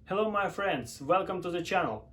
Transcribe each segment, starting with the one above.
Hello my friends, welcome to the channel.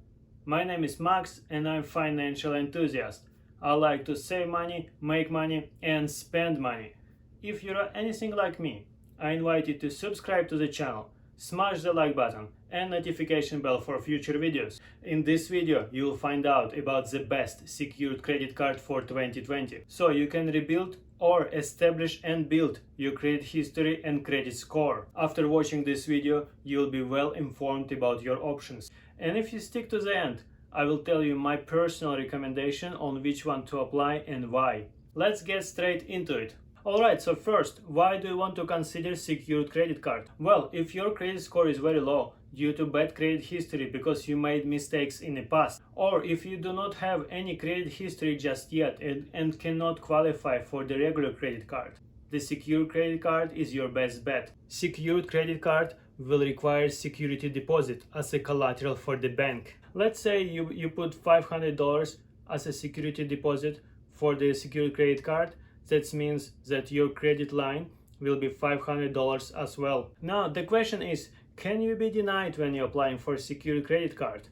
My name is Max and I'm financial enthusiast. I like to save money, make money and spend money. If you're anything like me, I invite you to subscribe to the channel, smash the like button and notification bell for future videos. In this video you'll find out about the best secured credit card for 2020, so you can rebuild or establish and build your credit history and credit score. After watching this video, you'll be well informed about your options. And if you stick to the end, I will tell you my personal recommendation on which one to apply and why. Let's get straight into it. Alright, so first, why do you want to consider secured credit card? Well, if your credit score is very low due to bad credit history because you made mistakes in the past, or if you do not have any credit history just yet and cannot qualify for the regular credit card, the secured credit card is your best bet. Secured credit card will require security deposit as a collateral for the bank. Let's say you put $500 as a security deposit for the secured credit card. That means that your credit line will be $500 as well. Now the question is, can you be denied when you're applying for a secured credit card?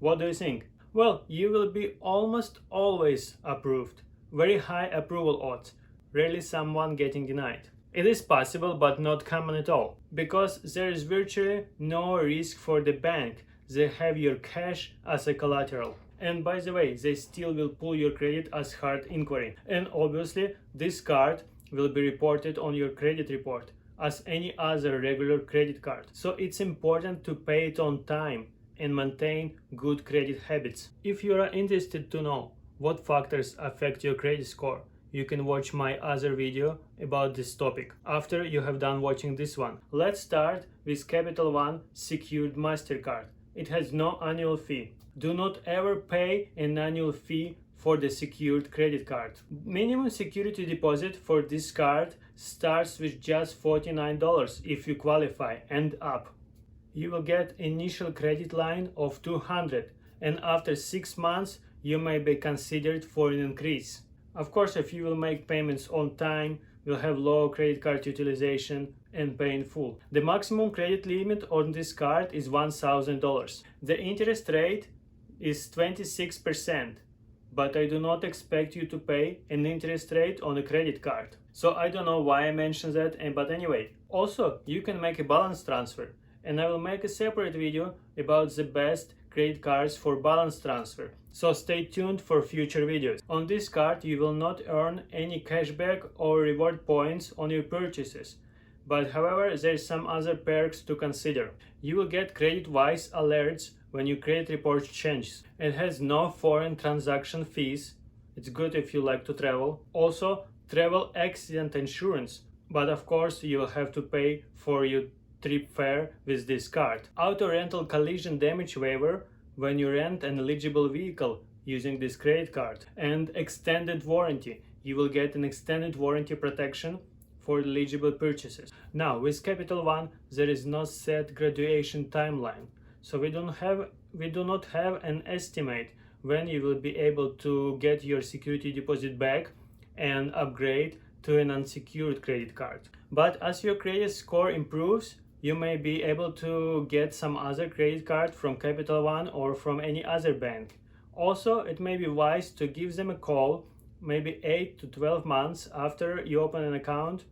What do you think? Well, you will be almost always approved. Very high approval odds. Rarely someone getting denied. It is possible but not common at all, because there is virtually no risk for the bank. They have your cash as a collateral. And by the way, they still will pull your credit as hard inquiry. And obviously, this card will be reported on your credit report as any other regular credit card. So it's important to pay it on time and maintain good credit habits. If you are interested to know what factors affect your credit score, you can watch my other video about this topic after you have done watching this one. Let's start with Capital One Secured MasterCard. It has no annual fee. Do not ever pay an annual fee for the secured credit card. Minimum security deposit for this card starts with just $49 if you qualify and up. You will get initial credit line of $200, and after 6 months you may be considered for an increase. Of course, if you will make payments on time, you'll have low credit card utilization and pay in full. The maximum credit limit on this card is $1,000. The interest rate is 26%, but I do not expect you to pay an interest rate on a credit card. So I don't know why I mentioned that, but anyway. Also, you can make a balance transfer, and I will make a separate video about the best credit cards for balance transfer. So stay tuned for future videos. On this card, you will not earn any cashback or reward points on your purchases. But however, there's some other perks to consider. You will get credit-wise alerts when your credit report changes. It has no foreign transaction fees. It's good if you like to travel. Also, travel accident insurance. But of course, you will have to pay for your trip fare with this card. Auto rental collision damage waiver when you rent an eligible vehicle using this credit card. And extended warranty. You will get an extended warranty protection for eligible purchases. Now, with Capital One, there is no set graduation timeline. So we do not have an estimate when you will be able to get your security deposit back and upgrade to an unsecured credit card. But as your credit score improves, you may be able to get some other credit card from Capital One or from any other bank. Also, it may be wise to give them a call maybe 8 to 12 months after you open an account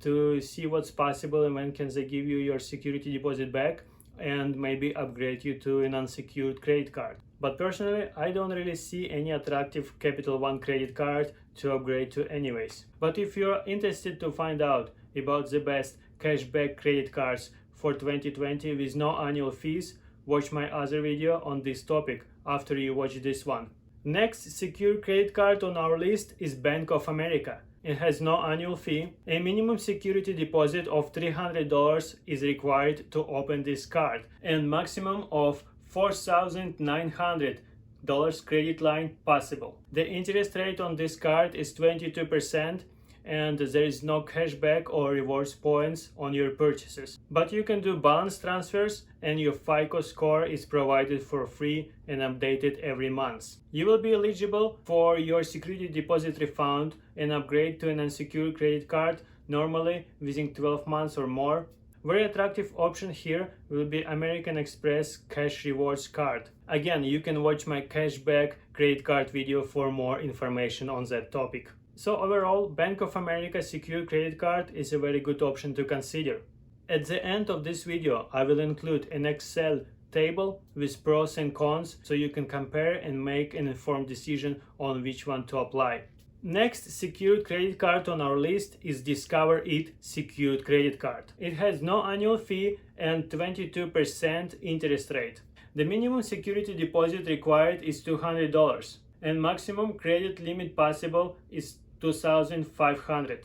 to see what's possible and when can they give you your security deposit back and maybe upgrade you to an unsecured credit card. But personally, I don't really see any attractive Capital One credit card to upgrade to anyways. But if you're interested to find out about the best cashback credit cards for 2020 with no annual fees, watch my other video on this topic after you watch this one. Next secure credit card on our list is Bank of America. It has no annual fee. A minimum security deposit of $300 is required to open this card, and maximum of $4,900 credit line possible. The interest rate on this card is 22%, and there is no cashback or rewards points on your purchases. But you can do balance transfers, and your FICO score is provided for free and updated every month. You will be eligible for your security deposit refund and upgrade to an unsecured credit card, normally within 12 months or more. Very attractive option here will be American Express Cash Rewards card. Again, you can watch my cashback credit card video for more information on that topic. So overall, Bank of America Secure Credit Card is a very good option to consider. At the end of this video, I will include an Excel table with pros and cons so you can compare and make an informed decision on which one to apply. Next secured credit card on our list is Discover It Secured Credit Card. It has no annual fee and 22% interest rate. The minimum security deposit required is $200 and maximum credit limit possible is $2,500.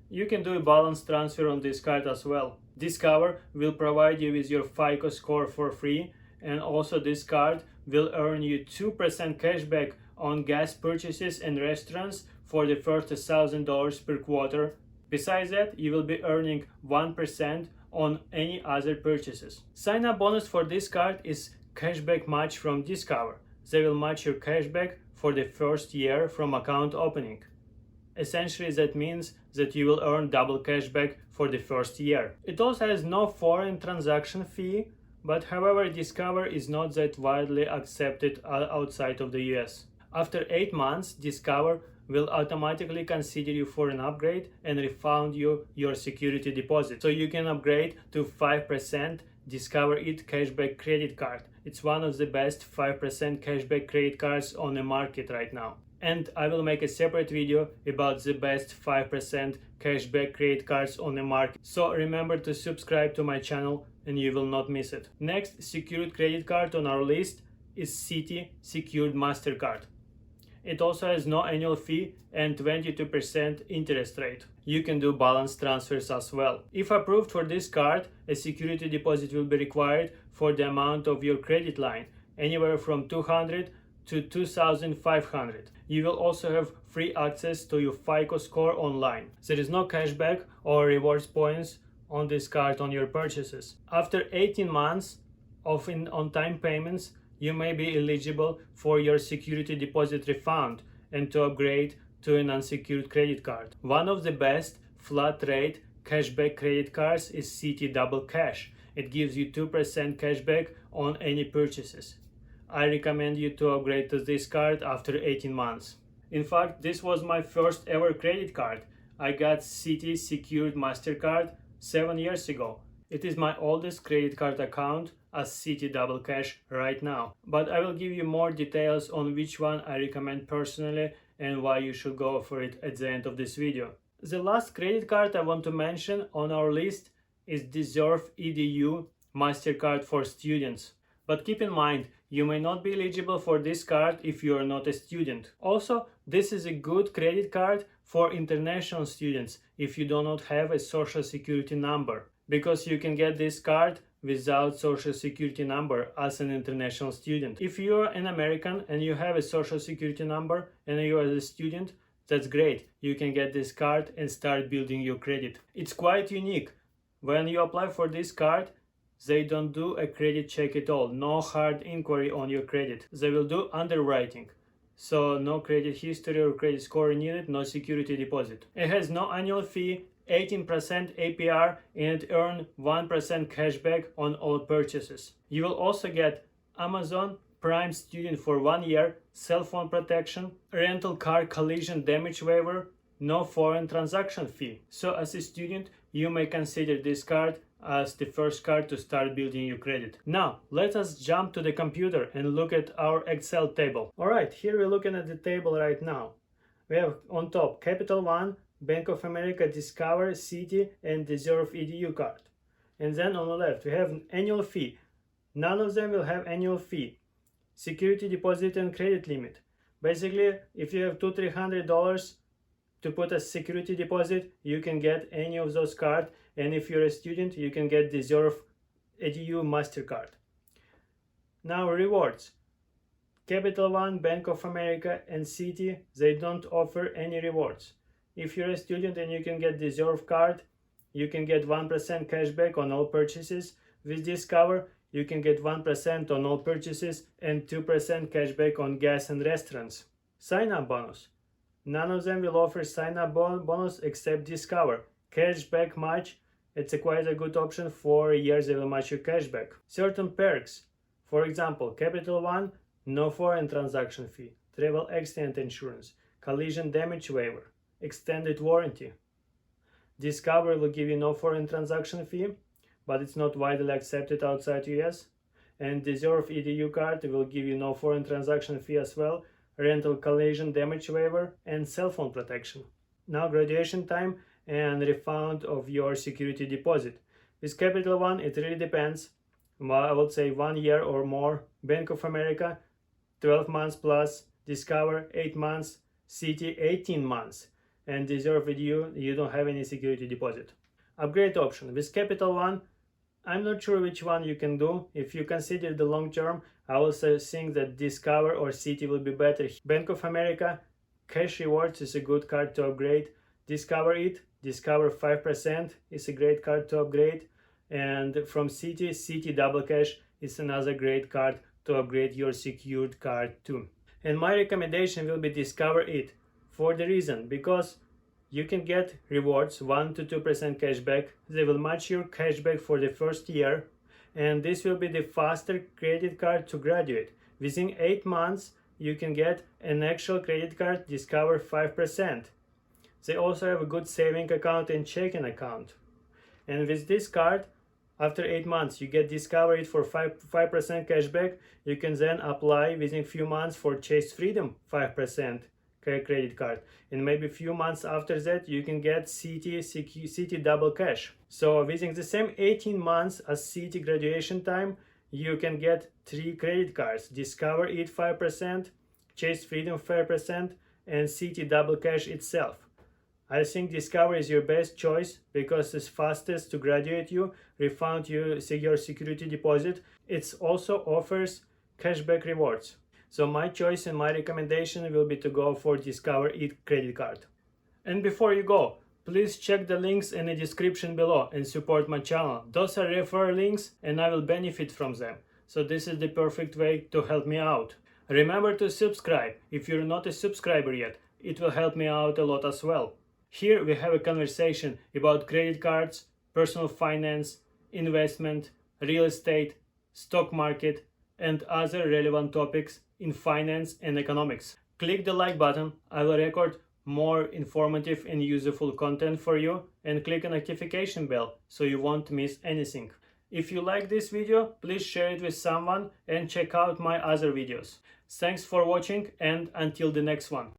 You can do a balance transfer on this card as well. Discover will provide you with your FICO score for free, and also this card will earn you 2% cashback on gas purchases and restaurants for the first $1,000 per quarter. Besides that, you will be earning 1% on any other purchases. Sign-up bonus for this card is cashback match from Discover. They will match your cashback for the first year from account opening. Essentially, that means that you will earn double cashback for the first year. It also has no foreign transaction fee, but however, Discover is not that widely accepted outside of the US. After 8 months, Discover will automatically consider you for an upgrade and refund you your security deposit. So you can upgrade to 5% Discover It cashback credit card. It's one of the best 5% cashback credit cards on the market right now. And I will make a separate video about the best 5% cashback credit cards on the market. So remember to subscribe to my channel and you will not miss it. Next secured credit card on our list is Citi Secured MasterCard. It also has no annual fee and 22% interest rate. You can do balance transfers as well. If approved for this card, a security deposit will be required for the amount of your credit line, anywhere from $200 to $2,500. You will also have free access to your FICO score online. There is no cashback or rewards points on this card on your purchases. After 18 months of on-time payments, you may be eligible for your security deposit refund and to upgrade to an unsecured credit card. One of the best flat rate cashback credit cards is Citi Double Cash. It gives you 2% cashback on any purchases. I recommend you to upgrade to this card after 18 months. In fact, this was my first ever credit card. I got Citi Secured MasterCard 7 years ago. It is my oldest credit card account as Citi Double Cash right now. But I will give you more details on which one I recommend personally and why you should go for it at the end of this video. The last credit card I want to mention on our list is Deserve EDU MasterCard for students. But keep in mind, you may not be eligible for this card if you are not a student. Also, this is a good credit card for international students if you do not have a social security number, because you can get this card without social security number as an international student. If you are an American and you have a social security number and you are a student, that's great. You can get this card and start building your credit. It's quite unique. When you apply for this card, they don't do a credit check at all. No hard inquiry on your credit. They will do underwriting. So no credit history or credit score needed, no security deposit. It has no annual fee, 18% APR, and it earns 1% cashback on all purchases. You will also get Amazon Prime Student for 1 year, cell phone protection, rental car collision damage waiver, no foreign transaction fee. So as a student, you may consider this card as the first card to start building your credit. Now, let us jump to the computer and look at our Excel table. Alright, here we're looking at the table right now. We have on top Capital One, Bank of America, Discover, Citi, and Deserve EDU card. And then on the left, we have an annual fee. None of them will have annual fee. Security deposit and credit limit. Basically, if you have $200-300 to put a security deposit, you can get any of those cards, and if you're a student, you can get Deserve EDU MasterCard. Now rewards. Capital One, Bank of America, and Citi, they don't offer any rewards. If you're a student and you can get Deserve card, you can get 1% cashback on all purchases. With Discover, you can get 1% on all purchases and 2% cashback on gas and restaurants. Sign-up bonus. None of them will offer sign-up bonus except Discover. Cashback match It's quite a good option. For years they will match your cashback. Certain perks, for example, Capital One, no foreign transaction fee, travel accident insurance, collision damage waiver, extended warranty. Discover will give you no foreign transaction fee, but it's not widely accepted outside US. And Deserve EDU card will give you no foreign transaction fee as well, rental collision damage waiver, and cell phone protection. Now graduation time and refund of your security deposit. With Capital One, it really depends. I would say 1 year or more. Bank of America, 12 months plus. Discover, 8 months. Citi, 18 months. And Deserve EDU, you don't have any security deposit. Upgrade option. With Capital One, I'm not sure which one you can do. If you consider the long term, I also think that Discover or Citi will be better. Bank of America, Cash Rewards is a good card to upgrade. Discover it. Discover 5% is a great card to upgrade. And from Citi Double Cash is another great card to upgrade your secured card too. And my recommendation will be Discover it. For the reason, because you can get rewards 1 to 2% cashback. They will match your cashback for the first year, and this will be the faster credit card to graduate. Within 8 months, you can get an actual credit card, Discover 5%. They also have a good saving account and checking account. And with this card, after 8 months, you get Discover it for 5% cashback. You can then apply within few months for Chase Freedom 5% credit card, and maybe a few months after that you can get Citi Double Cash. So within the same 18 months as Citi graduation time, you can get 3 credit cards: Discover it 5%, Chase Freedom 5%, and Citi Double Cash itself. I think Discover is your best choice because it's fastest to graduate you, refund you your security deposit. It also offers cashback rewards. So my choice and my recommendation will be to go for Discover it credit card. And before you go, please check the links in the description below and support my channel. Those are referral links and I will benefit from them. So this is the perfect way to help me out. Remember to subscribe if you're not a subscriber yet. It will help me out a lot as well. Here we have a conversation about credit cards, personal finance, investment, real estate, stock market, and other relevant topics in finance and economics. Click the like button. I will record more informative and useful content for you, and click the notification bell so you won't miss anything. If you like this video, please share it with someone and check out my other videos. Thanks for watching, and until the next one.